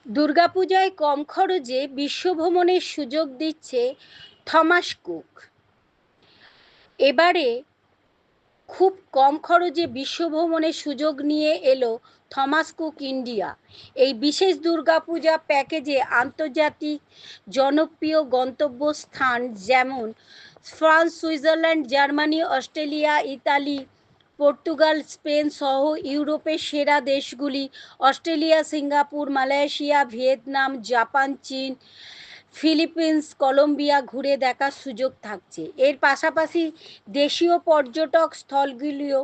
দুর্গাপূজায় কম খরচে বিশ্বভ্রমণের সুযোগ দিচ্ছে থমাস কুক। এবারে খুব কম খরচে বিশ্বভ্রমণের সুযোগ নিয়ে এলো থমাস কুক ইন্ডিয়া। এই বিশেষ দুর্গাপূজা প্যাকেজে আন্তর্জাতিক জনপ্রিয় গন্তব্যস্থান যেমন France, Switzerland, Germany, Australia, Italy, Portugal, Spain সহ ইউরোপের সেরা দেশগুলি, Australia, Singapore, Malaysia, Vietnam, Japan, চীন, ফিলিপিন্স, কলম্বিয়া ঘুরে দেখার সুযোগ থাকছে। এর পাশাপাশি দেশীয় পর্যটক স্থলগুলিও,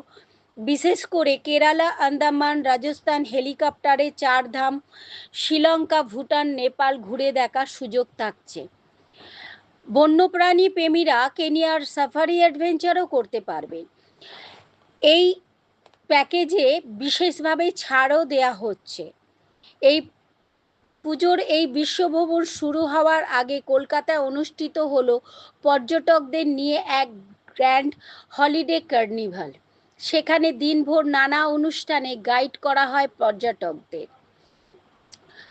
বিশেষ করে কেরালা, আন্দামান, রাজস্থান হেলিকপ্টারে চারধাম, শ্রীলঙ্কা, ভুটান, নেপাল ঘুরে দেখার সুযোগ থাকছে। বন্যপ্রাণী প্রেমীরা কেনিয়ার সাফারি অ্যাডভেঞ্চারও করতে পারবেন। এই প্যাকেজে বিশেষভাবে ছাড়ও দেয়া হচ্ছে। এই পুজোর এই বিশ্বভ্রমণ শুরু হওয়ার আগে কলকাতায় অনুষ্ঠিত হলো পর্যটকদের নিয়ে এক গ্র্যান্ড হলিডে কার্নিভাল। সেখানে দিনভর নানা অনুষ্ঠানে গাইড করা হয় পর্যটকদের।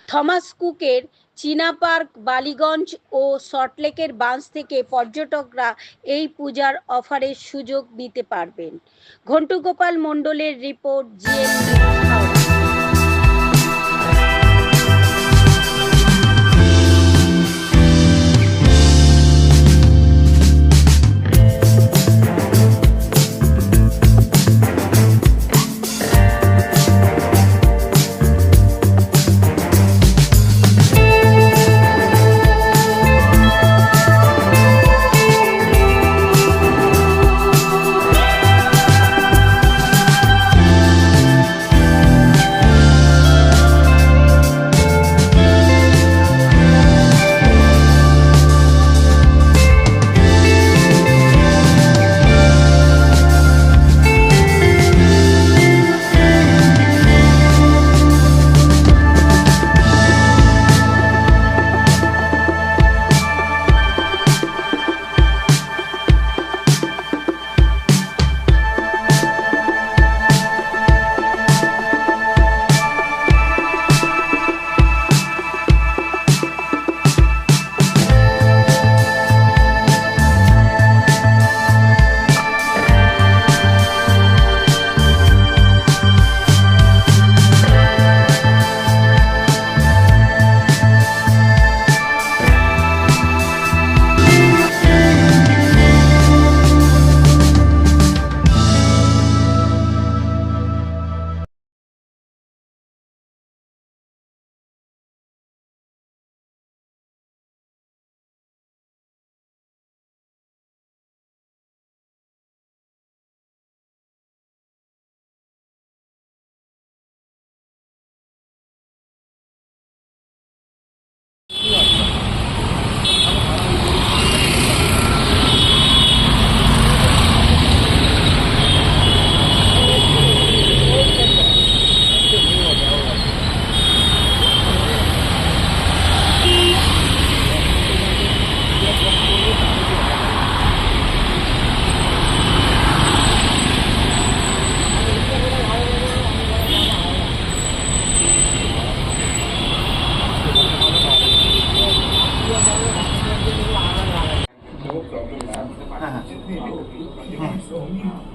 থমাস কুকের চীনা পার্ক, বালিগঞ্জ ও সল্টলেকের বাঞ্চ থেকে পর্যটকরা এই পূজার অফারের সুযোগ নিতে পারবেন। ঘন্টু গোপাল মণ্ডলের রিপোর্ট, জিএম নিউজ, হাওড়া।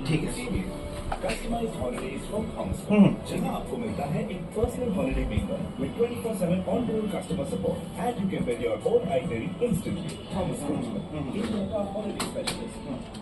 ठीक है। Customized holidays from HomeSpot, जहां आपको मिलता है एक personal holiday maker with 24/7 on-board customer support, and you can build your own itinerary instantly. HomeSpot, India का holiday specialist.